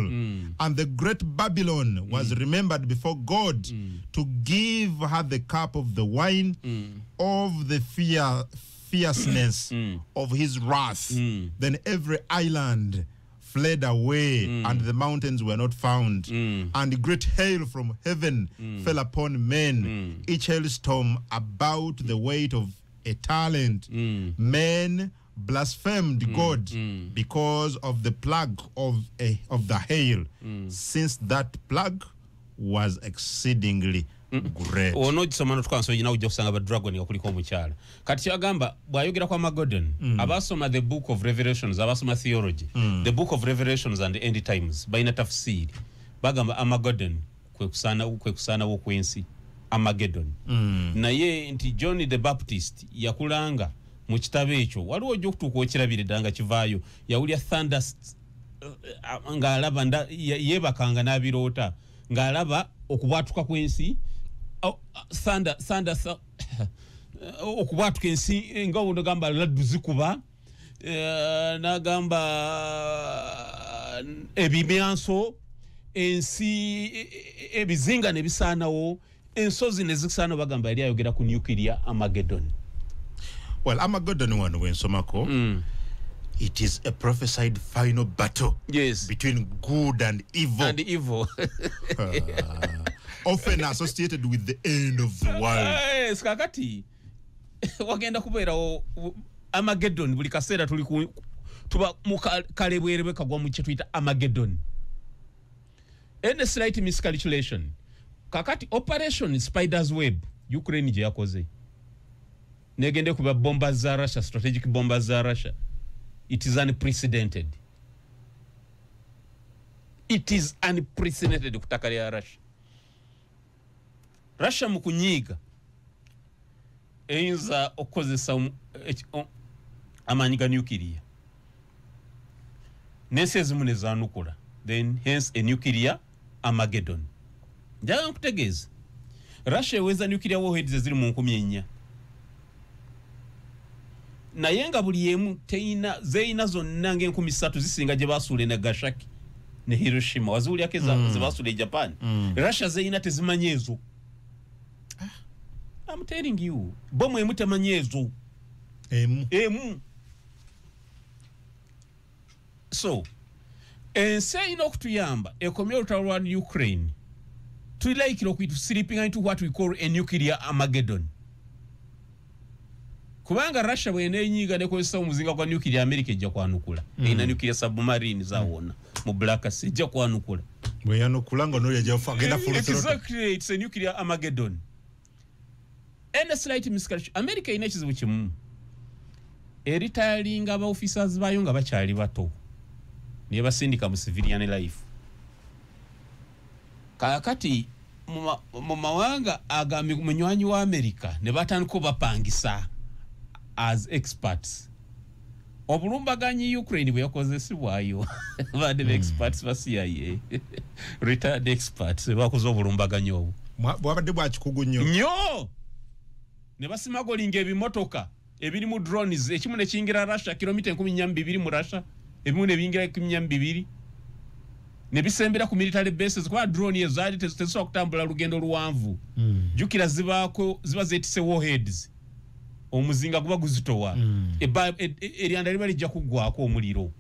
And the great Babylon was remembered before God to give her the cup of the wine of the fierceness of his wrath. Then every island fled away, and the mountains were not found. And great hail from heaven fell upon men, each hailstorm about the weight of a talent. Men blasphemed God because of the plague of the hail, since that plague was exceedingly great. Ono gisoma notwanso yina ujja kusanga ba dragon yakuliko omukyala. Kati kyagamba bwayogera kwa Armageddon, abasoma the book of Revelations, abasoma theology, the book of Revelations and the end times, baina tafsiri. Bagamba Armageddon kwe kusana wokwensi. Armageddon. Naye nti John the Baptist yakulanga mu kitabe ekyo waliwo okutuuka okirabirira nga kivaayo yawulya thunder ng'alaba yeebakanga n'abiroota ng'alaba okubwatuka kw'ensi thunder okubwatuka ensi nga nagamba laddu zikuba n'agamba ebimyanso ensi ebizinga ne bisaanawo ensozi ne zisaanawo bagamba yali ayogera ku nuclear Armageddon. Well, Armageddon one when somako, it is a prophesied final battle between good and evil. And evil. Often associated with the end of the world. Yes, kakati. Wagenda kubeera Armageddon buli kaseera tuli tuba mukale bwerebe kagwa mu kye tuyita Armageddon. Any slight miscalculation. Kakati Operation Spider's Web Ukraine je yakoze. Negende kuba bombas za Russia, strategic bombas za Russia. It is unprecedented. It is unprecedented kutakalia Russia. Russia mukunyiga eyinza okozesa amanyiga nuclear. Nensi ezimu ne zanukula. Then hence a nuclear Armageddon. Njaga nkutegeeza. Russia eweza nuclear warheads eziri mu 4,000. Naye nga buli emu zeina zonna nga3,000 zisinga gye basuule Nagasaki ne Hiroshima wazuulyako ze basuule Japan. Russia zeina tezimanyi ezo. I'm telling you. Bomu emu temanyi ezo. Emu. So, ensi erina okutuyamba ekomye olutalo lwa Ukraine. Tulilaikira okuyita slipping into what we call a nuclear Armageddon. Kubanga Russia bwenenyiga nekozesa omuzinga kwa nuclear America ejja kwanukula. Ina nuclear submarine zawona mu Black Sea ejja kwanukula. Bwe yanukula ngo noli ejja fagenda full throttle. Exactly, it's a nuclear Armageddon. And slight miscalculation. America ina ekizibu kimu. Retiring aba officers bayo nga bakyali bato. Niye basindika mu civilian life. Kakati mu mawanga agambye munywanyi wa America ne batandika bapangisa as experts. Obulumbaganyi Ukraine bwe yakozesebwayo bade experts ba CIA. Retired experts bakoze obulumbaganyi obwo. Bwabadde bwakikugu nnyo. Nnyo! Ne basimagolinga ebimotoka ebiri mu drones ekimu ne kingira Russia kilomita 12 mu Russia ebimu ne bingira 12 ne bisembera ku military bases kwa drone ezali tezisobola kutambula lugendo luwanvu. Jukira ziba zetise warheads. Omuzinga guba guzitowa. Eryanda liba lijja kuggwako omuliro.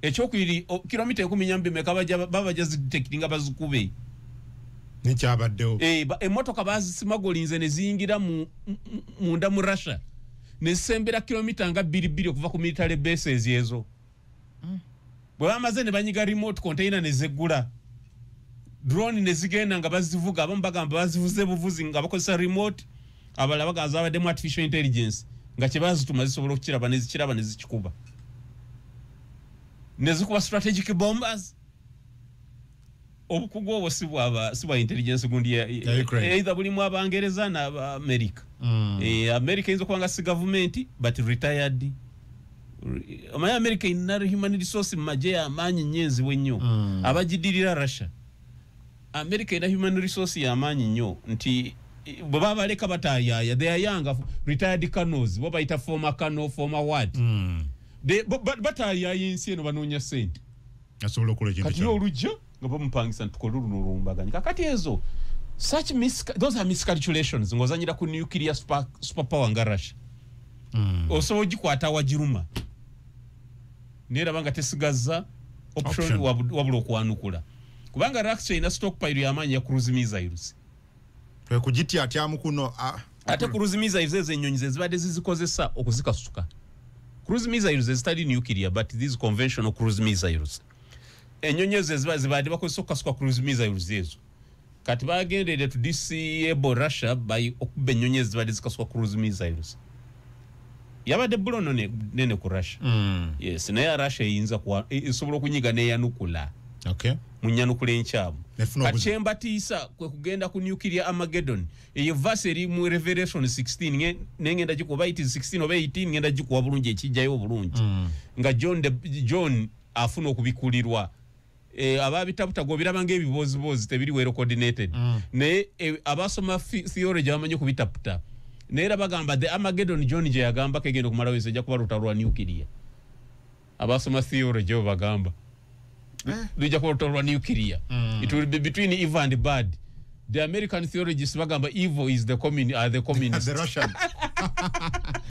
Ekyokubiri kilomita 12 meka baba detectinga bazikube. Nikyabaddewo. Emmotoka bazisimagolinze ne ziyingira munda mu Russia. Ne sembera kilomita nga 2 okuva ku military bases ezo. bwe bamaze ne banyiga remote container ne zeggula drone ne zigenda nga bazivuga abamu bagamba bazivuze buvuzi nga bakozesa remote abalala bagaza abaddemu artificial intelligence nga kye bazituma zisobola okukiraba ne zikikuba ne zikuba strategic bombers obukugu obwo sibwa intelligence gundi either bulimu abangereza na America America inzo kwanga si government but retired America ina human resource maje amanyi nyenzi wenyo abajidirira Russia America ina human resource ya amanyi nyo nti baba leka bataya they are young retired colonels baba ita former colonel former what they bataya yinsi eno banonya sente asobola okukola kintu kati olujo nga bamupangisa ntukolo lunurumbaganya kakati ezo those are miscalculations ngozanyira ku nuclear superpower nga Russia osobola gikwata wajiruma nera banga tesigaza option wabula okwanukula kubanga Russia ina stockpile yamanyi ya cruise missiles kujiti atyamu kuno ate cruise missiles ezenyonyi zibadde zizikozesa okuzikasuka cruise missiles zitali nuclear but these conventional cruise missiles enyonyi zibadde bakozesa okukasuka cruise missiles ezo kati bagendere to disable Russia by okuba enyonyi zibadde zikasuka cruise missiles yabadde bulono nene ku Russia yes naye Russia yinza isobola kunyiga neyanukula munyanukula enchabu kachemba tisa kwe kugenda ku nuclear Armageddon eyo verse eri mu Revelation 16 nengenda jikuba it is 16 oba 18 ngenda jikuwa bulungi ekijjayo bulungi nga John afuna okubikulirwa ababitabuta go birabanga ebibozibozi tebiri wero coordinated ne abasoma theology bamanyi kubitaputa nera bagamba the Armageddon John je yagamba kegenda kumala wese ja kuba rutarwa nuclear abasoma theology bagamba Luja kwa utorwa nuclear. It will be between evil and bad. The American theologists bagamba evil is the communists. The Russian.